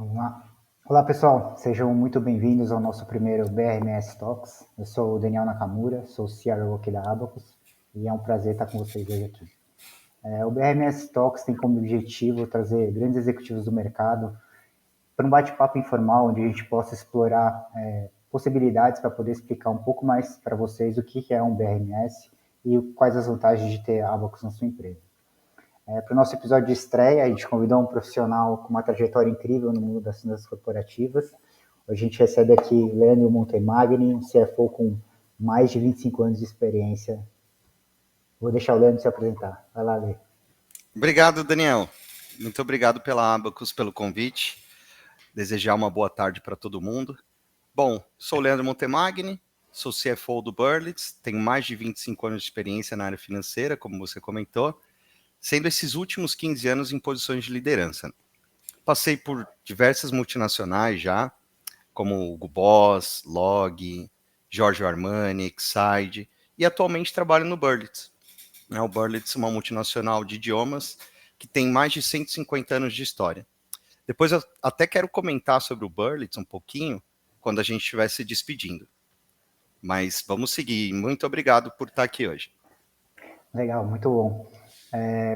Vamos lá. Olá, pessoal. Sejam muito bem-vindos ao nosso primeiro BRMS Talks. Eu sou o Daniel Nakamura, sou o CRO aqui da Abacus e é um prazer estar com vocês hoje aqui. O BRMS Talks tem como objetivo trazer grandes executivos do mercado para um bate-papo informal, onde a gente possa explorar possibilidades para poder explicar um pouco mais para vocês o que é um BRMS e quais as vantagens de ter a Abacus na sua empresa. Para o nosso episódio de estreia, a gente convidou um profissional com uma trajetória incrível no mundo das finanças corporativas. Hoje a gente recebe aqui Leandro Montemagni, um CFO com mais de 25 anos de experiência. Vou deixar o Leandro se apresentar. Vai lá, Lê. Obrigado, Daniel. Muito obrigado pela Abacus, pelo convite. Desejar uma boa tarde para todo mundo. Bom, sou o Leandro Montemagni, sou CFO do Berlitz, tenho mais de 25 anos de experiência na área financeira, como você comentou, sendo esses últimos 15 anos em posições de liderança. Passei por diversas multinacionais já, como Hugo Boss, Log, Giorgio Armani, Exide, e atualmente trabalho no Berlitz. O Berlitz é uma multinacional de idiomas que tem mais de 150 anos de história. Depois eu até quero comentar sobre o Berlitz um pouquinho, quando a gente estiver se despedindo. Mas vamos seguir. Muito obrigado por estar aqui hoje. Legal, muito bom.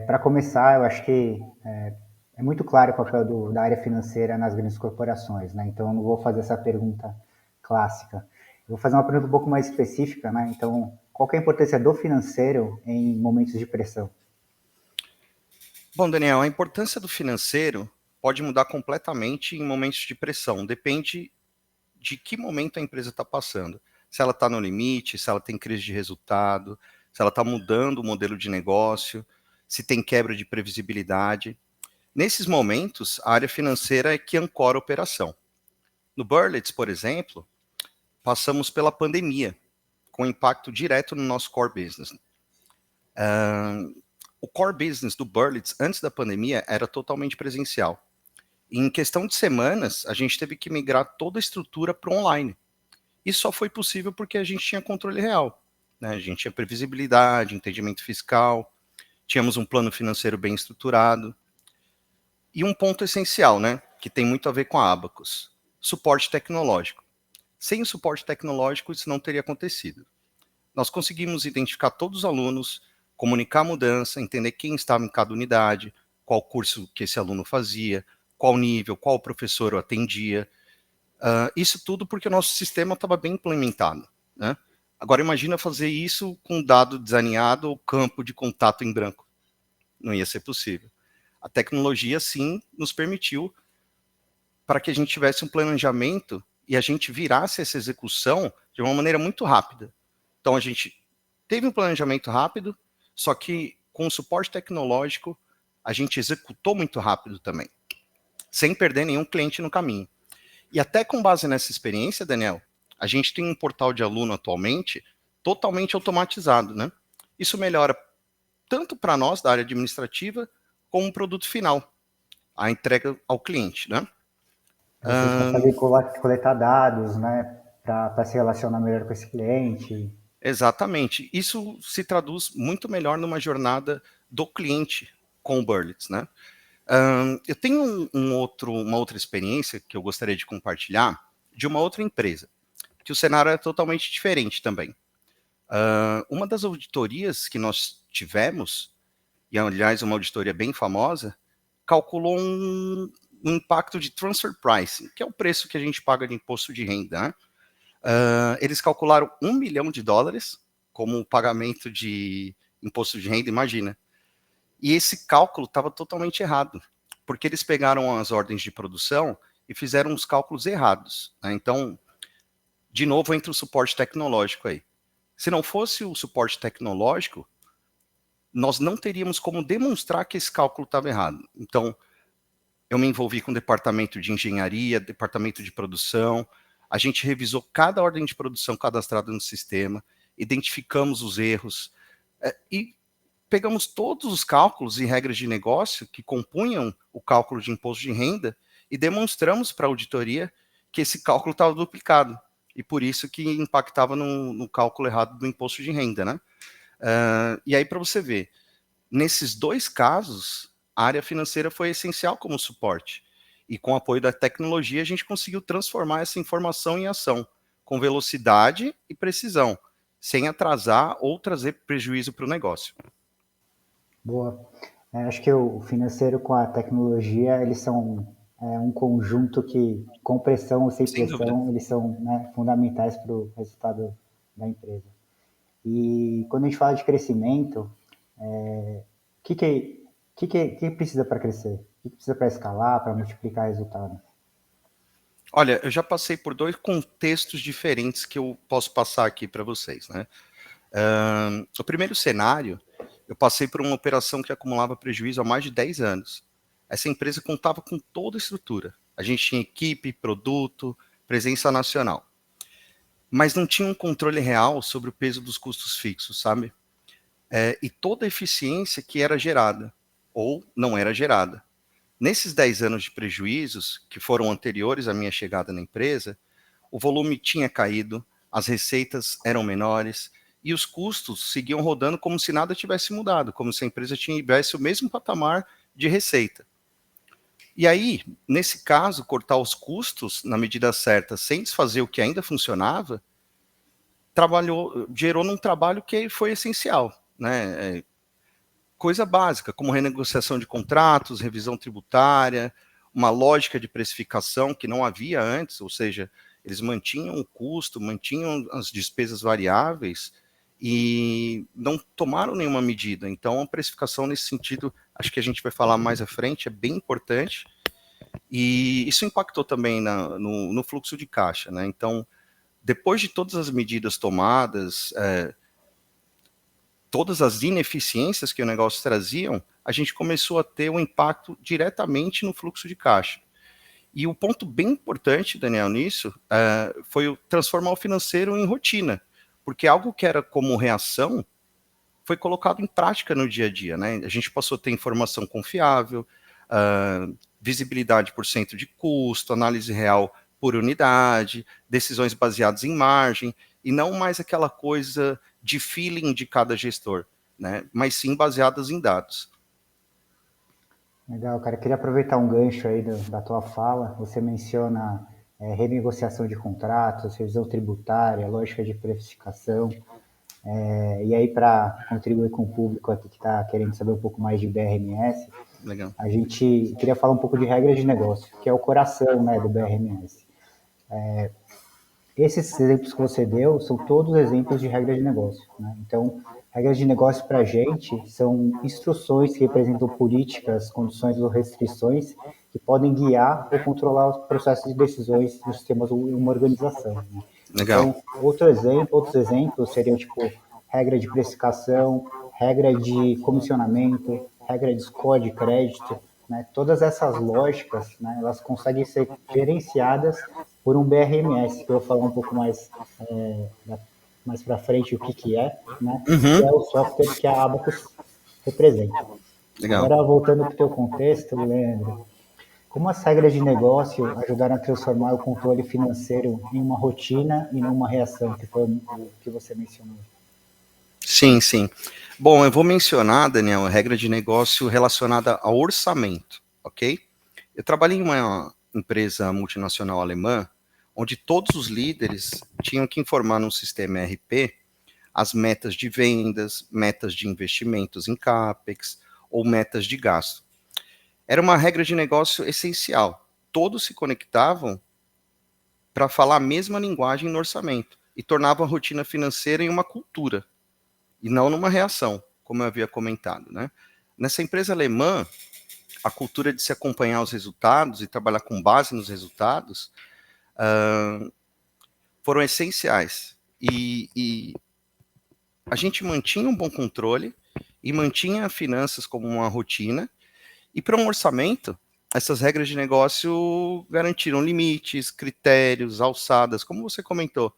Para começar, eu acho que é muito claro o papel da área financeira nas grandes corporações, né? Então, eu não vou fazer essa pergunta clássica. Eu vou fazer uma pergunta um pouco mais específica, né? Então, qual que é a importância do financeiro em momentos de pressão? Bom, Daniel, a importância do financeiro pode mudar completamente em momentos de pressão. Depende de que momento a empresa está passando. Se ela está no limite, se ela tem crise de resultado, se ela está mudando o modelo de negócio, se tem quebra de previsibilidade. Nesses momentos, a área financeira é que ancora a operação. No Berlitz, por exemplo, passamos pela pandemia, com impacto direto no nosso core business. O core business do Berlitz, antes da pandemia, era totalmente presencial. E em questão de semanas, a gente teve que migrar toda a estrutura para o online. Isso só foi possível porque a gente tinha controle real. Né? A gente tinha previsibilidade, entendimento fiscal, tínhamos um plano financeiro bem estruturado. E um ponto essencial, né, que tem muito a ver com a Abacus, suporte tecnológico. Sem o suporte tecnológico, isso não teria acontecido. Nós conseguimos identificar todos os alunos, comunicar a mudança, entender quem estava em cada unidade, qual curso que esse aluno fazia, qual nível, qual professor o atendia. Isso tudo porque o nosso sistema estava bem implementado. Né? Agora imagina fazer isso com dado desalinhado ou campo de contato em branco. Não ia ser possível. A tecnologia, sim, nos permitiu para que a gente tivesse um planejamento e a gente virasse essa execução de uma maneira muito rápida. Então, a gente teve um planejamento rápido, só que com o suporte tecnológico, a gente executou muito rápido também, sem perder nenhum cliente no caminho. E até com base nessa experiência, Daniel, a gente tem um portal de aluno atualmente totalmente automatizado, né? Isso melhora tanto para nós, da área administrativa, como o produto final, a entrega ao cliente, né? Vocês conseguem coletar dados, né, para se relacionar melhor com esse cliente. Exatamente. Isso se traduz muito melhor numa jornada do cliente com o Berlitz, né? Eu tenho uma outra experiência que eu gostaria de compartilhar de uma outra empresa, que o cenário é totalmente diferente também. Uma das auditorias que nós tivemos, e aliás uma auditoria bem famosa, calculou um impacto de transfer pricing, que é o preço que a gente paga de imposto de renda, né? Eles calcularam US$ 1 milhão como pagamento de imposto de renda, imagina. E esse cálculo estava totalmente errado, porque eles pegaram as ordens de produção e fizeram os cálculos errados, né? Então, de novo, entra o suporte tecnológico aí. Se não fosse o suporte tecnológico, nós não teríamos como demonstrar que esse cálculo estava errado. Então, eu me envolvi com o departamento de engenharia, departamento de produção, a gente revisou cada ordem de produção cadastrada no sistema, identificamos os erros e pegamos todos os cálculos e regras de negócio que compunham o cálculo de imposto de renda e demonstramos para a auditoria que esse cálculo estava duplicado e por isso que impactava no cálculo errado do imposto de renda, né? E aí, para você ver, nesses dois casos, a área financeira foi essencial como suporte. E com o apoio da tecnologia, a gente conseguiu transformar essa informação em ação, com velocidade e precisão, sem atrasar ou trazer prejuízo para o negócio. Boa. Acho que o financeiro com a tecnologia, eles são um conjunto que, com pressão ou sem pressão, eles são, né, fundamentais para o resultado da empresa. E quando a gente fala de crescimento, o que precisa para crescer? O que precisa para escalar, para multiplicar resultado? Olha, eu já passei por dois contextos diferentes que eu posso passar aqui para vocês, né? O primeiro cenário, eu passei por uma operação que acumulava prejuízo há mais de 10 anos. Essa empresa contava com toda a estrutura. A gente tinha equipe, produto, presença nacional. Mas não tinha um controle real sobre o peso dos custos fixos, sabe? E toda a eficiência que era gerada, ou não era gerada. Nesses 10 anos de prejuízos, que foram anteriores à minha chegada na empresa, o volume tinha caído, as receitas eram menores e os custos seguiam rodando como se nada tivesse mudado, como se a empresa tivesse o mesmo patamar de receita. E aí, nesse caso, cortar os custos na medida certa, sem desfazer o que ainda funcionava, gerou num trabalho que foi essencial, né? Coisa básica, como renegociação de contratos, revisão tributária, uma lógica de precificação que não havia antes, ou seja, eles mantinham o custo, mantinham as despesas variáveis e não tomaram nenhuma medida. Então, a precificação nesse sentido, acho que a gente vai falar mais à frente, é bem importante. E isso impactou também no fluxo de caixa, né? Então, depois de todas as medidas tomadas, todas as ineficiências que o negócio traziam, a gente começou a ter um impacto diretamente no fluxo de caixa. E o ponto bem importante, Daniel, nisso, foi transformar o financeiro em rotina, porque algo que era como reação foi colocado em prática no dia a dia, né? A gente passou a ter informação confiável, visibilidade por cento de custo, análise real por unidade, decisões baseadas em margem, e não mais aquela coisa de feeling de cada gestor, né? Mas sim baseadas em dados. Legal, cara. Queria aproveitar um gancho aí da tua fala. Você menciona renegociação de contratos, revisão tributária, lógica de precificação. E aí, para contribuir com o público aqui que está querendo saber um pouco mais de BRMS, Legal. A gente queria falar um pouco de regras de negócio, que é o coração, né, do BRMS. Esses exemplos que você deu são todos exemplos de regras de negócio, né? Então, regras de negócio para a gente são instruções que representam políticas, condições ou restrições que podem guiar ou controlar os processos de decisões dos sistemas de uma organização, né? Legal. Então, outros exemplos seriam, tipo, regra de precificação, regra de comissionamento, regra de score de crédito, né? Todas essas lógicas, né, elas conseguem ser gerenciadas por um BRMS, que eu vou falar um pouco mais para frente o que é, né? Que é o software que a Abacus representa. Legal. Agora, voltando para o teu contexto, Leandro, como as regras de negócio ajudaram a transformar o controle financeiro em uma rotina e não uma reação, que foi o que você mencionou? Sim, sim. Bom, eu vou mencionar, Daniel, a regra de negócio relacionada ao orçamento, ok? Eu trabalhei em uma empresa multinacional alemã, onde todos os líderes tinham que informar no sistema ERP as metas de vendas, metas de investimentos em CAPEX ou metas de gasto. Era uma regra de negócio essencial. Todos se conectavam para falar a mesma linguagem no orçamento e tornava a rotina financeira em uma cultura e não numa reação, como eu havia comentado, né? Nessa empresa alemã, a cultura de se acompanhar os resultados e trabalhar com base nos resultados foram essenciais. E a gente mantinha um bom controle e mantinha finanças como uma rotina. E para um orçamento, essas regras de negócio garantiram limites, critérios, alçadas, como você comentou,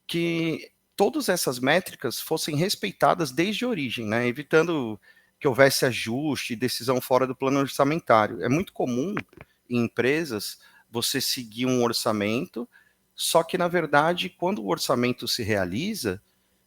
que todas essas métricas fossem respeitadas desde a origem, né? Evitando que houvesse ajuste e decisão fora do plano orçamentário. É muito comum em empresas você seguir um orçamento, só que, na verdade, quando o orçamento se realiza,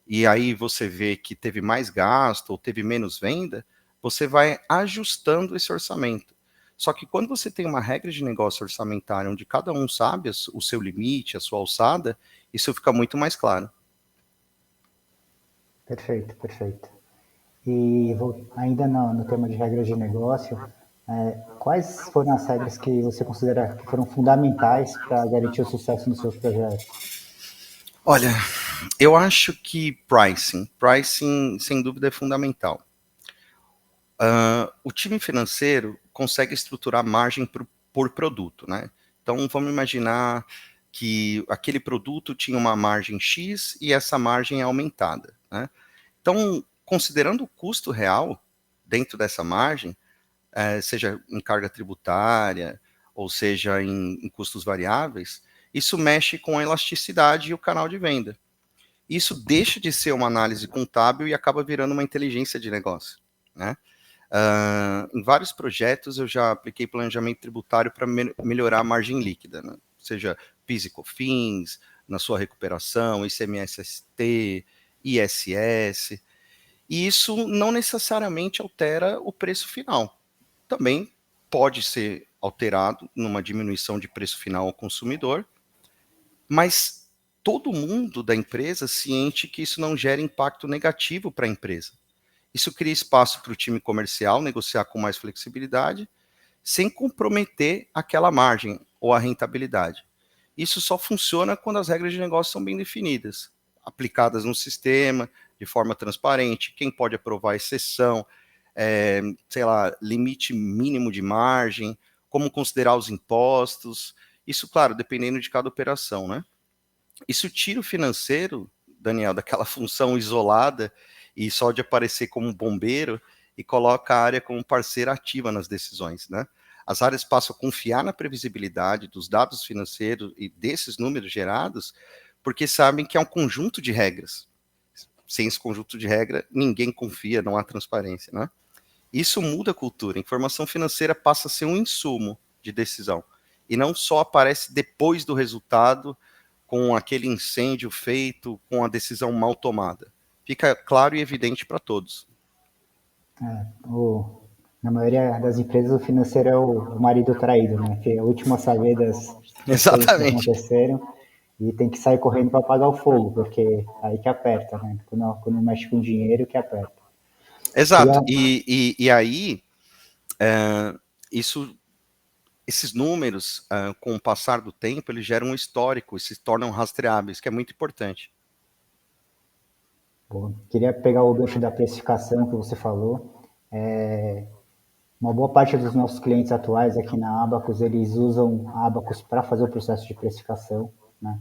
e aí você vê que teve mais gasto ou teve menos venda, você vai ajustando esse orçamento. Só que quando você tem uma regra de negócio orçamentário, onde cada um sabe o seu limite, a sua alçada, isso fica muito mais claro. Perfeito, perfeito. E ainda no tema de regras de negócio, quais foram as regras que você considera que foram fundamentais para garantir o sucesso nos seus projetos? Olha, eu acho que pricing sem dúvida é fundamental. O time financeiro consegue estruturar margem por produto, né? Então vamos imaginar que aquele produto tinha uma margem X e essa margem é aumentada, né? Então, considerando o custo real dentro dessa margem, seja em carga tributária, ou seja em custos variáveis, isso mexe com a elasticidade e o canal de venda. Isso deixa de ser uma análise contábil e acaba virando uma inteligência de negócio, né? Em vários projetos eu já apliquei planejamento tributário para melhorar a margem líquida, né? Seja PIS e COFINS, na sua recuperação, ICMS-ST, ISS, e isso não necessariamente altera o preço final. Também pode ser alterado numa diminuição de preço final ao consumidor, mas todo mundo da empresa ciente que isso não gera impacto negativo para a empresa. Isso cria espaço para o time comercial negociar com mais flexibilidade, sem comprometer aquela margem ou a rentabilidade. Isso só funciona quando as regras de negócio são bem definidas, aplicadas no sistema, de forma transparente, quem pode aprovar exceção, sei lá, limite mínimo de margem, como considerar os impostos. Isso, claro, dependendo de cada operação, né? Isso tira o financeiro, Daniel, daquela função isolada e só de aparecer como bombeiro e coloca a área como parceira ativa nas decisões, né? As áreas passam a confiar na previsibilidade dos dados financeiros e desses números gerados, porque sabem que é um conjunto de regras. Sem esse conjunto de regras, ninguém confia, não há transparência, né? Isso muda a cultura. A informação financeira passa a ser um insumo de decisão e não só aparece depois do resultado, com aquele incêndio feito, com a decisão mal tomada. Fica claro e evidente para todos. Na maioria das empresas, o financeiro é o marido traído, né? Que é o último a saber das coisas que Exatamente. aconteceram e tem que sair correndo para apagar o fogo, porque aí que aperta, né? Quando mexe com dinheiro, que aperta. Exato. E aí, esses números, com o passar do tempo, eles geram um histórico e se tornam rastreáveis, que é muito importante. Bom, queria pegar o gancho da precificação que você falou. Uma boa parte dos nossos clientes atuais aqui na Abacus, eles usam a Abacus para fazer o processo de precificação, né?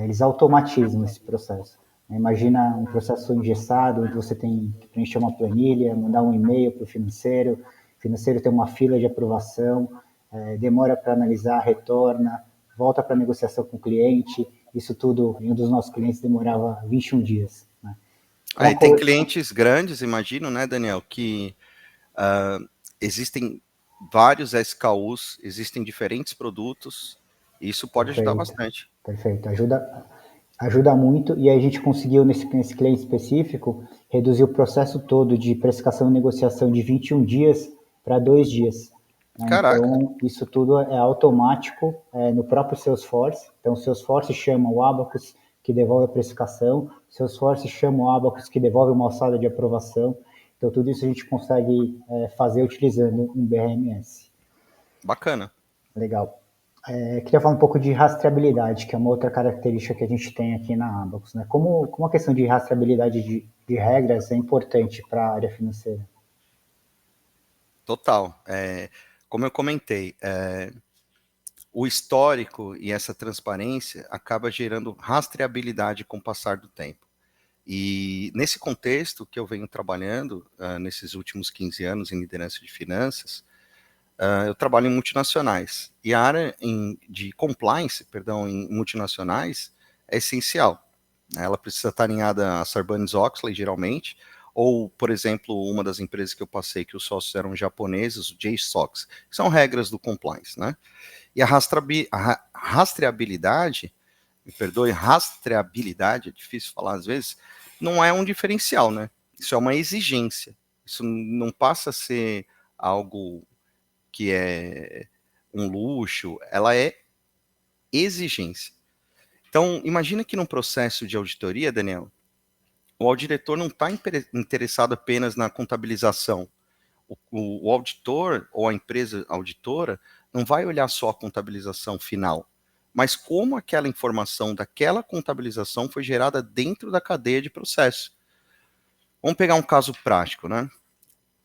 Eles automatizam esse processo. Imagina um processo engessado, onde você tem que preencher uma planilha, mandar um e-mail para o financeiro tem uma fila de aprovação, demora para analisar, retorna, volta para a negociação com o cliente. Isso tudo, em um dos nossos clientes, demorava 21 dias. Né? Aí tem clientes grandes, imagino, né, Daniel, que existem vários SKUs, existem diferentes produtos, e isso pode ajudar bastante. Perfeito, ajuda muito, e a gente conseguiu, nesse cliente específico, reduzir o processo todo de precificação e negociação de 21 dias para 2 dias. né? Caraca, Então, isso tudo é automático no próprio Salesforce. Então, o Salesforce chama o Abacus, que devolve a precificação, o Salesforce chama o Abacus, que devolve uma alçada de aprovação. Então, tudo isso a gente consegue fazer utilizando um BRMS. bacana. Legal. Queria falar um pouco de rastreabilidade, que é uma outra característica que a gente tem aqui na Abacus, né? Como a questão de rastreabilidade de regras é importante para a área financeira? Total. Como eu comentei, o histórico e essa transparência acaba gerando rastreabilidade com o passar do tempo. E nesse contexto que eu venho trabalhando nesses últimos 15 anos em liderança de finanças, eu trabalho em multinacionais. E a área de compliance, perdão, em multinacionais é essencial. Ela precisa estar alinhada a Sarbanes-Oxley, geralmente, ou, por exemplo, uma das empresas que eu passei, que os sócios eram japoneses, o JSOX, que são regras do compliance, né? E a rastreabilidade, me perdoe, rastreabilidade, é difícil falar às vezes, não é um diferencial, né? Isso é uma exigência. Isso não passa a ser algo que é um luxo, ela é exigência. Então, imagina que num processo de auditoria, Daniel, o auditor não está interessado apenas na contabilização. O auditor ou a empresa auditora não vai olhar só a contabilização final, mas como aquela informação daquela contabilização foi gerada dentro da cadeia de processo. Vamos pegar um caso prático, né?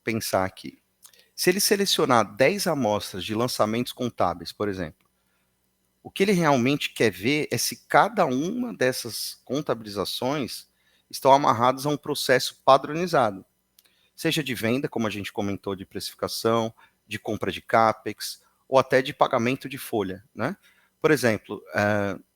Pensar aqui. Se ele selecionar 10 amostras de lançamentos contábeis, por exemplo, o que ele realmente quer ver é se cada uma dessas contabilizações estão amarradas a um processo padronizado, seja de venda, como a gente comentou, de precificação, de compra de CAPEX, ou até de pagamento de folha, né? Por exemplo,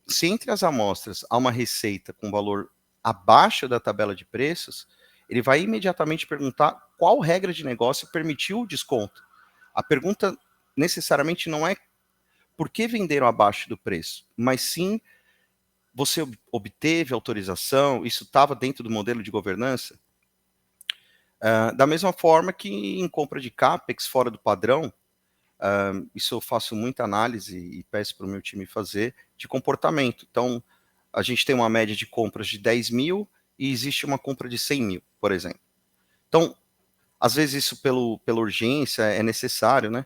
se entre as amostras há uma receita com valor abaixo da tabela de preços, ele vai imediatamente perguntar qual regra de negócio permitiu o desconto. A pergunta necessariamente não é por que venderam abaixo do preço, mas sim você obteve autorização, isso estava dentro do modelo de governança. Da mesma forma que em compra de CAPEX fora do padrão, isso eu faço muita análise e peço para o meu time fazer, de comportamento. Então, a gente tem uma média de compras de 10 mil e existe uma compra de 100 mil, por exemplo. Então, às vezes isso pela urgência é necessário, né?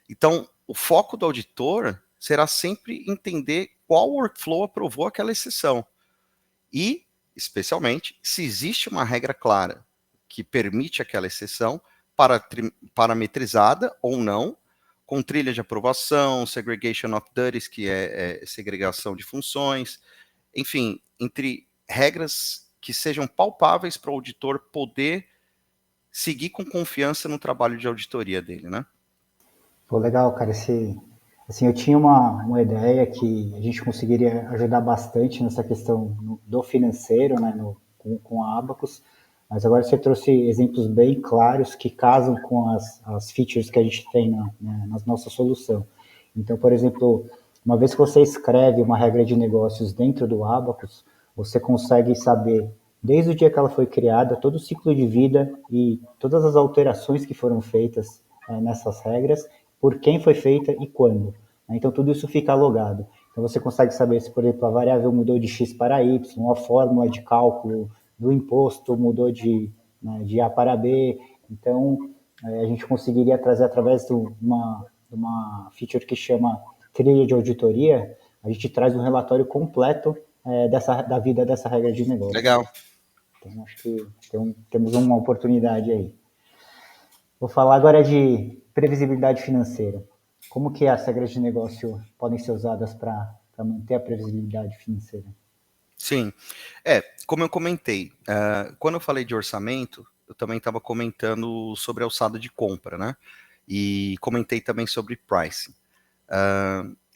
Então, o foco do auditor será sempre entender qual workflow aprovou aquela exceção. E, especialmente, se existe uma regra clara que permite aquela exceção, parametrizada ou não, com trilha de aprovação, segregation of duties, que é segregação de funções, enfim, entre regras que sejam palpáveis para o auditor poder seguir com confiança no trabalho de auditoria dele, né? Pô, legal, cara. Assim, eu tinha uma ideia que a gente conseguiria ajudar bastante nessa questão do financeiro, né, com a Abacus, mas agora você trouxe exemplos bem claros que casam com as features que a gente tem na nossa solução. Então, por exemplo, uma vez que você escreve uma regra de negócios dentro do Abacus, você consegue saber, desde o dia que ela foi criada, todo o ciclo de vida e todas as alterações que foram feitas nessas regras, por quem foi feita e quando. Então, tudo isso fica logado. Então, você consegue saber se, por exemplo, a variável mudou de X para Y, a fórmula de cálculo do imposto mudou de A para B. Então, a gente conseguiria trazer, através de uma feature que chama trilha de auditoria, a gente traz um relatório completo da vida dessa regra de negócio. Legal. Então, acho que temos uma oportunidade aí. Vou falar agora de previsibilidade financeira. Como que as regras de negócio podem ser usadas para manter a previsibilidade financeira? Sim. Como eu comentei, quando eu falei de orçamento, eu também estava comentando sobre a alçada de compra, né? E comentei também sobre pricing.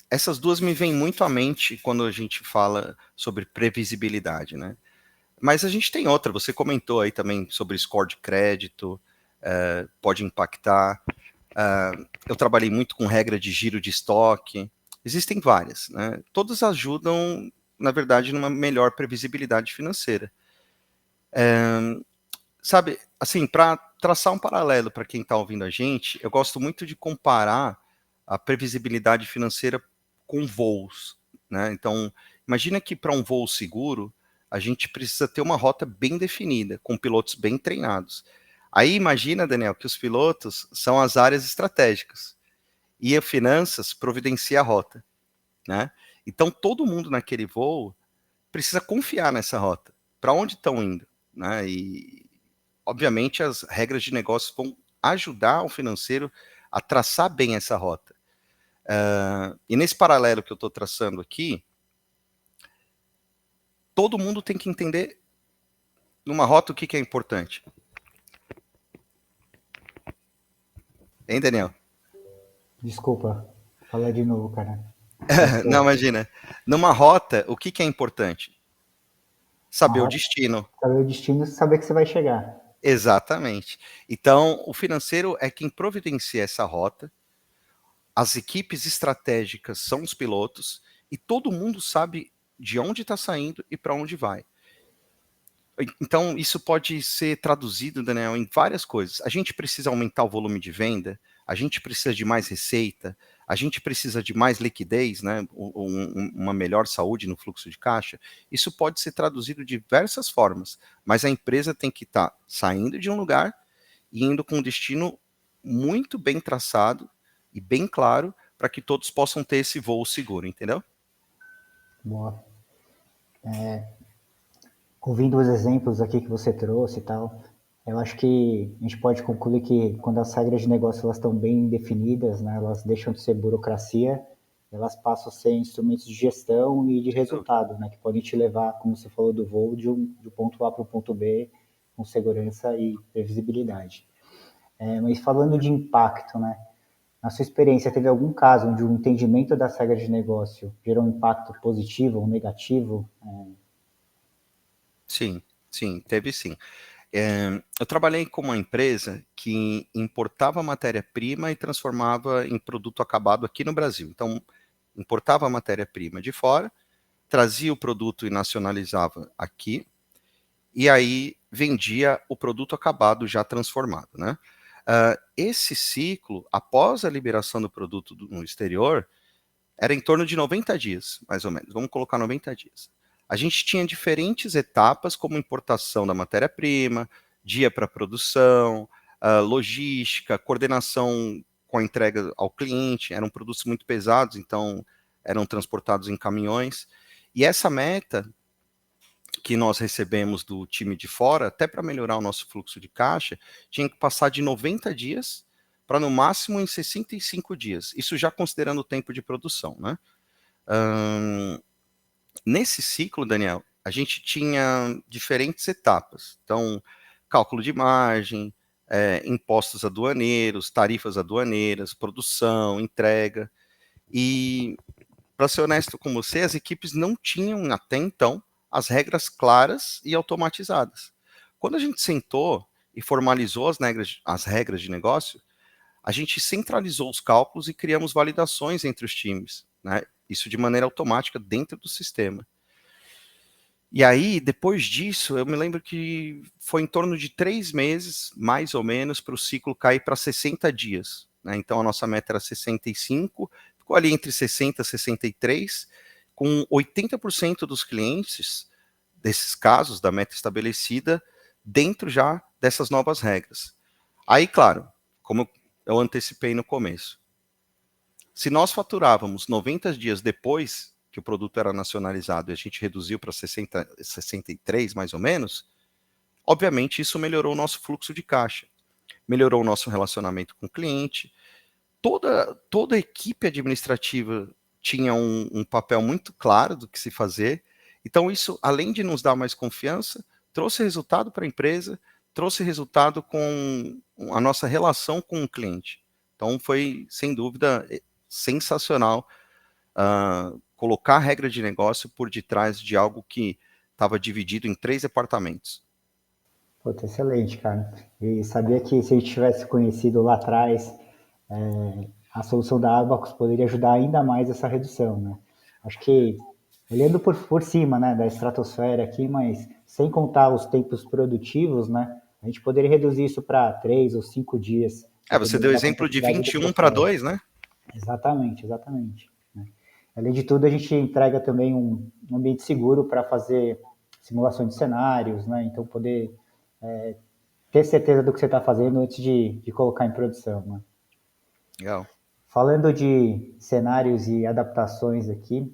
Essas duas me vêm muito à mente quando a gente fala sobre previsibilidade, né? Mas a gente tem outra, você comentou aí também sobre score de crédito, pode impactar. Eu trabalhei muito com regra de giro de estoque. Existem várias, né? Todas ajudam, na verdade, numa melhor previsibilidade financeira. Sabe, assim, para traçar um paralelo para quem está ouvindo a gente, eu gosto muito de comparar a previsibilidade financeira com voos, né? Então, imagina que para um voo seguro, a gente precisa ter uma rota bem definida, com pilotos bem treinados. Aí imagina, Daniel, que os pilotos são as áreas estratégicas e a finanças providencia a rota, né? Então, todo mundo naquele voo precisa confiar nessa rota. Para onde estão indo, né? E obviamente as regras de negócio vão ajudar o financeiro a traçar bem essa rota. E nesse paralelo que eu estou traçando aqui, todo mundo tem que entender numa rota o que é importante. Hein, Daniel? Desculpa, fala de novo, cara. Não, Cortou. imagina. Numa rota, o que é importante? Uma Saber o rota, destino. saber o destino, saber que você vai chegar. Exatamente. Então, o financeiro é quem providencia essa rota, as equipes estratégicas são os pilotos, e todo mundo sabe de onde está saindo e para onde vai. Então, isso pode ser traduzido, Daniel, em várias coisas. A gente precisa aumentar o volume de venda, a gente precisa de mais receita, a gente precisa de mais liquidez, né? Uma melhor saúde no fluxo de caixa. Isso pode ser traduzido de diversas formas, mas a empresa tem que estar saindo de um lugar e indo com um destino muito bem traçado e bem claro para que todos possam ter esse voo seguro, entendeu? Boa. Ouvindo os exemplos aqui que você trouxe e tal, eu acho que a gente pode concluir que quando as regras de negócio elas estão bem definidas, né, elas deixam de ser burocracia, elas passam a ser instrumentos de gestão e de resultado, né, que podem te levar, como você falou do voo, de um ponto A para o ponto B com segurança e previsibilidade. Mas falando de impacto, né, na sua experiência, teve algum caso onde o entendimento das regras de negócio gerou um impacto positivo ou negativo? Sim, sim, teve sim. Eu trabalhei com uma empresa que importava matéria-prima e transformava em produto acabado aqui no Brasil. Então, importava a matéria-prima de fora, trazia o produto e nacionalizava aqui, e aí vendia o produto acabado já transformado, né? Esse ciclo, após a liberação do produto no exterior, era em torno de 90 dias, mais ou menos. Vamos colocar 90 dias. A gente tinha diferentes etapas, como importação da matéria-prima, dia para produção, logística, coordenação com a entrega ao cliente. Eram produtos muito pesados, então eram transportados em caminhões. E essa meta que nós recebemos do time de fora, até para melhorar o nosso fluxo de caixa, tinha que passar de 90 dias para no máximo em 65 dias. Isso já considerando o tempo de produção, né? Nesse ciclo, Daniel, a gente tinha diferentes etapas. Então, cálculo de margem, impostos aduaneiros, tarifas aduaneiras, produção, entrega. E, para ser honesto com você, as equipes não tinham até então as regras claras e automatizadas. Quando a gente sentou e formalizou as regras de negócio, a gente centralizou os cálculos e criamos validações entre os times, né? Isso de maneira automática dentro do sistema. E aí, depois disso, eu me lembro que foi em torno de 3 meses, mais ou menos, para o ciclo cair para 60 dias, né? Então, a nossa meta era 65, ficou ali entre 60 e 63, com 80% dos clientes desses casos da meta estabelecida dentro já dessas novas regras. Aí, claro, como eu antecipei no começo, se nós faturávamos 90 dias depois que o produto era nacionalizado e a gente reduziu para 63 mais ou menos, obviamente isso melhorou o nosso fluxo de caixa, melhorou o nosso relacionamento com o cliente. Toda a equipe administrativa tinha um papel muito claro do que se fazer. Então, isso, além de nos dar mais confiança, trouxe resultado para a empresa, trouxe resultado com a nossa relação com o cliente. Então, foi, sem dúvida, sensacional colocar a regra de negócio por detrás de algo que estava dividido em 3 departamentos. Puta, excelente, cara. E sabia que se a gente tivesse conhecido lá atrás, a solução da Abacus poderia ajudar ainda mais essa redução, né? Acho que, olhando por cima, né, da estratosfera aqui, mas sem contar os tempos produtivos, né, a gente poderia reduzir isso para 3 ou 5 dias, Você deu dependendo da exemplo de complexidade do 21 para processo. 2, né? Exatamente, exatamente. Né? Além de tudo, a gente entrega também um ambiente seguro para fazer simulação de cenários, né? Então poder ter certeza do que você está fazendo antes de colocar em produção. Né? Legal. Falando de cenários e adaptações aqui,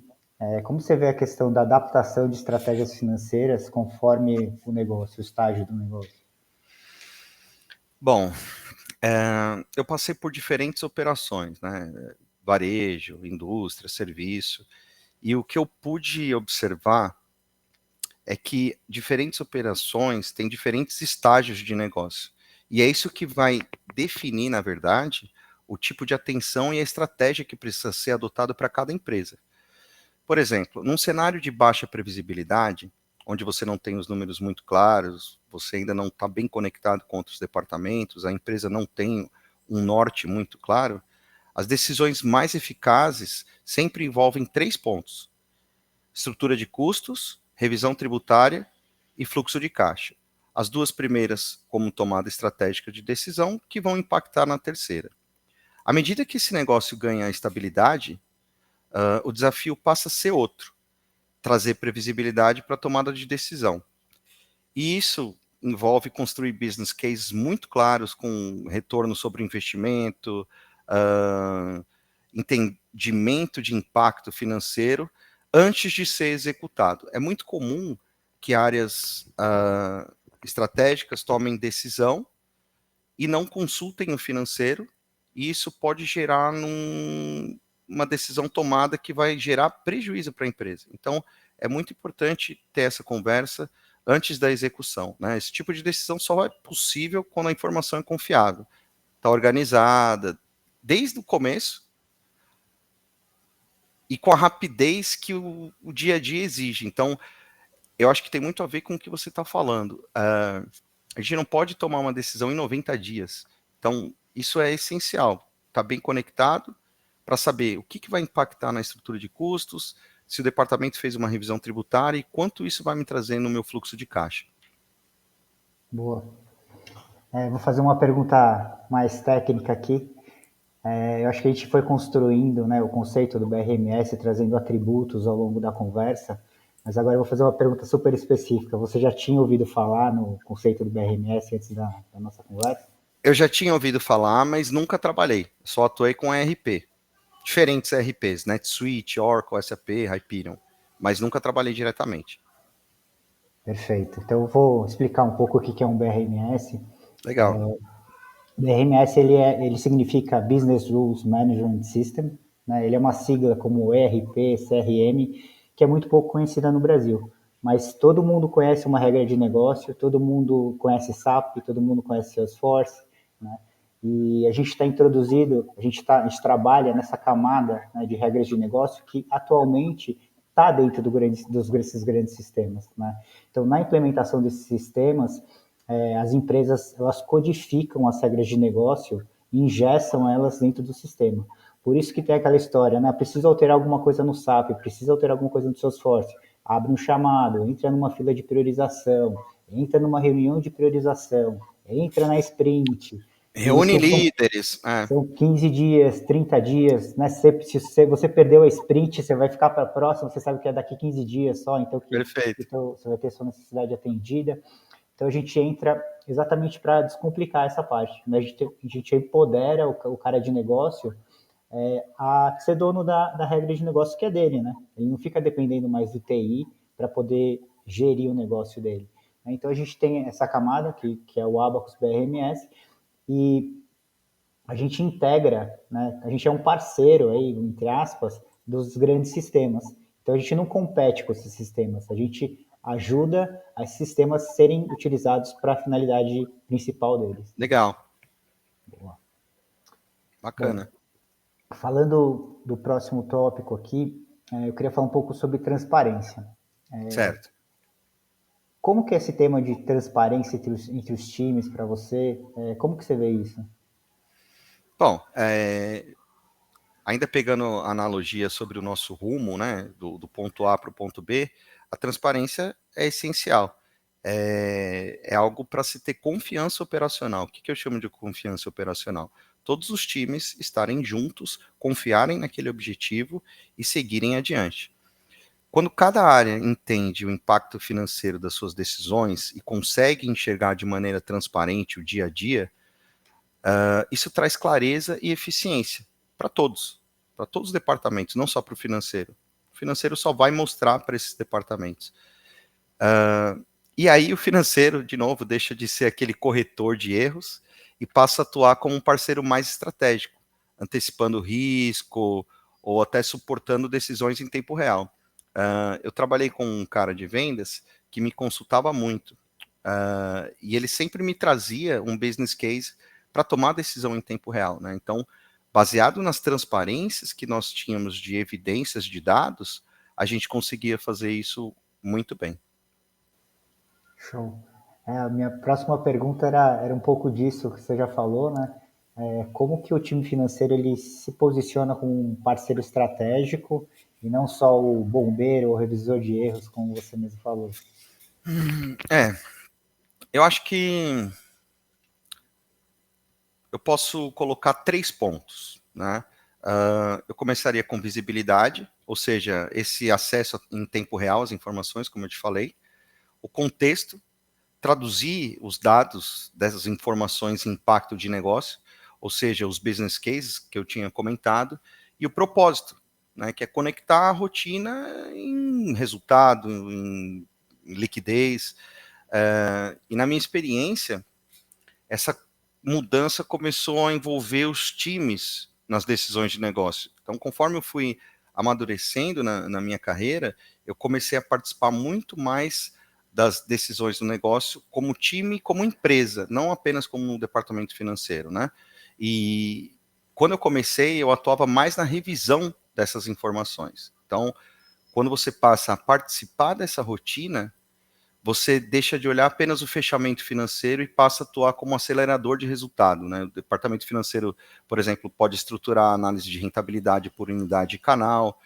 como você vê a questão da adaptação de estratégias financeiras conforme o negócio, o estágio do negócio? Bom, eu passei por diferentes operações, né? Varejo, indústria, serviço, e o que eu pude observar é que diferentes operações têm diferentes estágios de negócio. E é isso que vai definir, na verdade, o tipo de atenção e a estratégia que precisa ser adotado para cada empresa. Por exemplo, num cenário de baixa previsibilidade, onde você não tem os números muito claros, você ainda não está bem conectado com outros departamentos, a empresa não tem um norte muito claro, as decisões mais eficazes sempre envolvem 3 pontos: estrutura de custos, revisão tributária e fluxo de caixa. As 2 primeiras como tomada estratégica de decisão, que vão impactar na terceira. À medida que esse negócio ganha estabilidade, o desafio passa a ser outro: trazer previsibilidade para a tomada de decisão. E isso envolve construir business cases muito claros, com retorno sobre o investimento, entendimento de impacto financeiro, antes de ser executado. É muito comum que áreas estratégicas tomem decisão e não consultem o financeiro, e isso pode gerar uma decisão tomada que vai gerar prejuízo para a empresa. Então, é muito importante ter essa conversa antes da execução. Né? Esse tipo de decisão só é possível quando a informação é confiável, está organizada desde o começo e com a rapidez que o dia a dia exige. Então, eu acho que tem muito a ver com o que você está falando. A gente não pode tomar uma decisão em 90 dias. Então, isso é essencial. Estar bem conectado para saber o que vai impactar na estrutura de custos, se o departamento fez uma revisão tributária e quanto isso vai me trazer no meu fluxo de caixa. Boa. Vou fazer uma pergunta mais técnica aqui. Eu acho que a gente foi construindo, né, o conceito do BRMS, trazendo atributos ao longo da conversa, mas agora eu vou fazer uma pergunta super específica. Você já tinha ouvido falar no conceito do BRMS antes da nossa conversa? Eu já tinha ouvido falar, mas nunca trabalhei. Só atuei com ERP. Diferentes ERPs, NetSuite, Oracle, SAP, Hyperion, mas nunca trabalhei diretamente. Perfeito. Então eu vou explicar um pouco o que é um BRMS. Legal. BRMS ele significa Business Rules Management System, né? Ele é uma sigla como ERP, CRM, que é muito pouco conhecida no Brasil. Mas todo mundo conhece uma regra de negócio, todo mundo conhece SAP, todo mundo conhece Salesforce, né? E a gente está introduzido, a gente trabalha nessa camada, né, de regras de negócio que atualmente está dentro desses grandes sistemas, né? Então, na implementação desses sistemas, as empresas elas codificam as regras de negócio e ingessam elas dentro do sistema. Por isso que tem aquela história, né? Precisa alterar alguma coisa no SAP, precisa alterar alguma coisa no Salesforce. Abre um chamado, entra numa fila de priorização, entra numa reunião de priorização, entra na sprint. E Reúne isso líderes. são 15 dias, 30 dias, né? Se você perdeu a sprint, você vai ficar para a próxima, você sabe que é daqui 15 dias só, Perfeito. então você vai ter sua necessidade atendida. Então a gente entra exatamente para descomplicar essa parte. Né? A gente empodera o cara de negócio a ser dono da regra de negócio que é dele, né? Ele não fica dependendo mais do TI para poder gerir o negócio dele. Então a gente tem essa camada que é o Abacus BRMS e a gente integra, né? A gente é um parceiro aí, entre aspas, dos grandes sistemas. Então a gente não compete com esses sistemas, a gente ajuda esses sistemas serem utilizados para a finalidade principal deles. Legal. Boa. Bom, Bacana. falando do próximo tópico aqui, eu queria falar um pouco sobre transparência. Certo. Como que é esse tema de transparência entre os times para você? Como que você vê isso? Bom, ainda pegando a analogia sobre o nosso rumo, né, do ponto A para o ponto B, a transparência é essencial. é algo para se ter confiança operacional. O que eu chamo de confiança operacional? Todos os times estarem juntos, confiarem naquele objetivo e seguirem adiante. Quando cada área entende o impacto financeiro das suas decisões e consegue enxergar de maneira transparente o dia a dia, isso traz clareza e eficiência para todos os departamentos, não só para o financeiro. O financeiro só vai mostrar para esses departamentos. E aí o financeiro, de novo, deixa de ser aquele corretor de erros e passa a atuar como um parceiro mais estratégico, antecipando o risco ou até suportando decisões em tempo real. Eu trabalhei com um cara de vendas que me consultava muito, e ele sempre me trazia um business case para tomar decisão em tempo real, né? Então, baseado nas transparências que nós tínhamos de evidências de dados, a gente conseguia fazer isso muito bem. Show. A minha próxima pergunta era um pouco disso que você já falou, né? Como que o time financeiro ele se posiciona como um parceiro estratégico e não só o bombeiro ou revisor de erros, como você mesmo falou? Eu acho que eu posso colocar 3 pontos, né? Eu começaria com visibilidade, ou seja, esse acesso em tempo real às informações, como eu te falei, o contexto, traduzir os dados dessas informações em impacto de negócio, ou seja, os business cases que eu tinha comentado, e o propósito, né, que é conectar a rotina em resultado, em liquidez. E na minha experiência, essa mudança começou a envolver os times nas decisões de negócio. Então, conforme eu fui amadurecendo na minha carreira, eu comecei a participar muito mais das decisões do negócio como time, como empresa, não apenas como um departamento financeiro, né? E quando eu comecei, eu atuava mais na revisão dessas informações. Então, quando você passa a participar dessa rotina, você deixa de olhar apenas o fechamento financeiro e passa a atuar como acelerador de resultado, né? O departamento financeiro, por exemplo, pode estruturar a análise de rentabilidade por unidade e canal,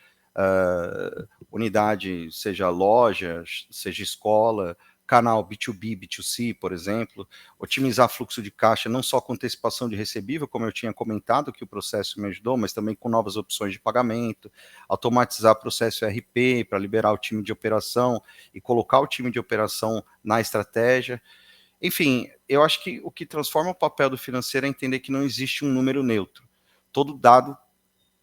unidade, seja loja, seja escola, canal B2B, B2C, por exemplo, otimizar fluxo de caixa, não só com antecipação de recebível, como eu tinha comentado, que o processo me ajudou, mas também com novas opções de pagamento, automatizar processo ERP para liberar o time de operação e colocar o time de operação na estratégia. Enfim, eu acho que o que transforma o papel do financeiro é entender que não existe um número neutro. Todo dado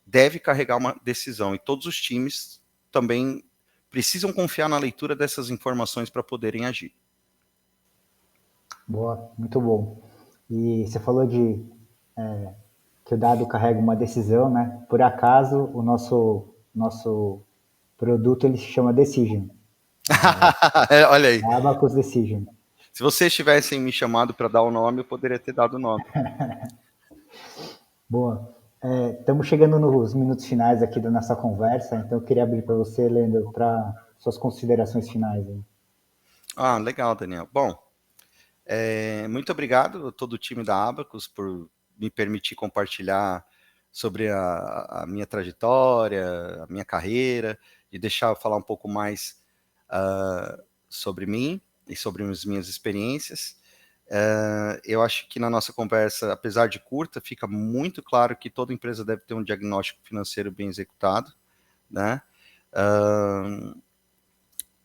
deve carregar uma decisão e todos os times também precisam confiar na leitura dessas informações para poderem agir. Boa, muito bom. E você falou que o dado carrega uma decisão, né? Por acaso, o nosso produto ele se chama Decision. Olha aí. Abacus Decision. Se vocês tivessem me chamado para dar o nome, eu poderia ter dado o nome. Boa. Estamos chegando nos minutos finais aqui da nossa conversa, então eu queria abrir para você, Leandro, para suas considerações finais. Aí. Legal, Daniel. Bom, muito obrigado a todo o time da Abacus por me permitir compartilhar sobre a minha trajetória, a minha carreira, e deixar eu falar um pouco mais sobre mim e sobre as minhas experiências. Eu acho que na nossa conversa, apesar de curta, fica muito claro que toda empresa deve ter um diagnóstico financeiro bem executado, né?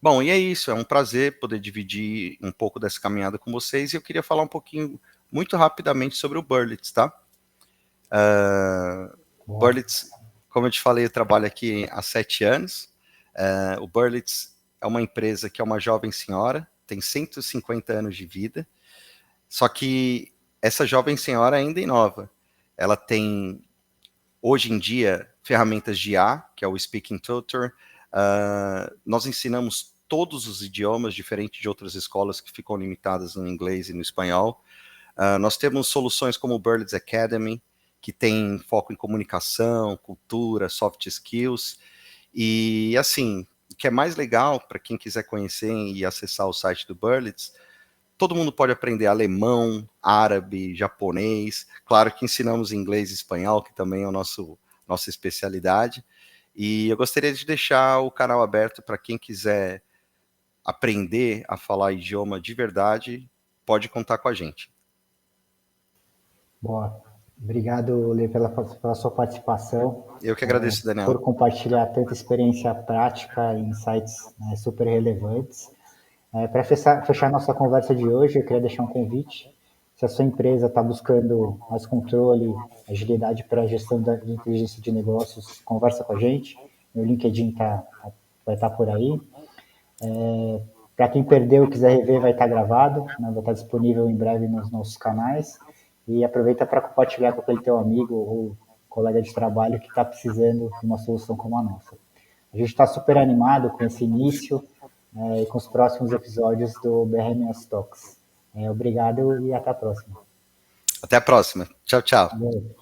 Bom, e é isso, é um prazer poder dividir um pouco dessa caminhada com vocês, e eu queria falar um pouquinho, muito rapidamente, sobre o Berlitz, tá? Berlitz, como eu te falei, eu trabalho aqui há 7 anos. O Berlitz é uma empresa que é uma jovem senhora, tem 150 anos de vida, só que essa jovem senhora ainda é nova. Ela tem, hoje em dia, ferramentas de IA, que é o Speaking Tutor. Nós ensinamos todos os idiomas, diferente de outras escolas que ficam limitadas no inglês e no espanhol. Nós temos soluções como o Berlitz Academy, que tem foco em comunicação, cultura, soft skills. E, assim, o que é mais legal para quem quiser conhecer e acessar o site do Berlitz, todo mundo pode aprender alemão, árabe, japonês. Claro que ensinamos inglês e espanhol, que também é a nossa especialidade. E eu gostaria de deixar o canal aberto para quem quiser aprender a falar idioma de verdade, pode contar com a gente. Boa. Obrigado, Lê, pela sua participação. Eu que agradeço, Daniel. Por compartilhar tanta experiência prática e insights, né, super relevantes. Para fechar nossa conversa de hoje, eu queria deixar um convite. Se a sua empresa está buscando mais controle, agilidade para a gestão de inteligência de negócios, conversa com a gente. Meu LinkedIn vai estar por aí. Para quem perdeu e quiser rever, vai estar gravado, né? Vai estar disponível em breve nos nossos canais. E aproveita para compartilhar com aquele teu amigo ou colega de trabalho que está precisando de uma solução como a nossa. A gente está super animado com esse início e com os próximos episódios do BRMS Talks. Obrigado e até a próxima. Até a próxima. Tchau, tchau. Valeu.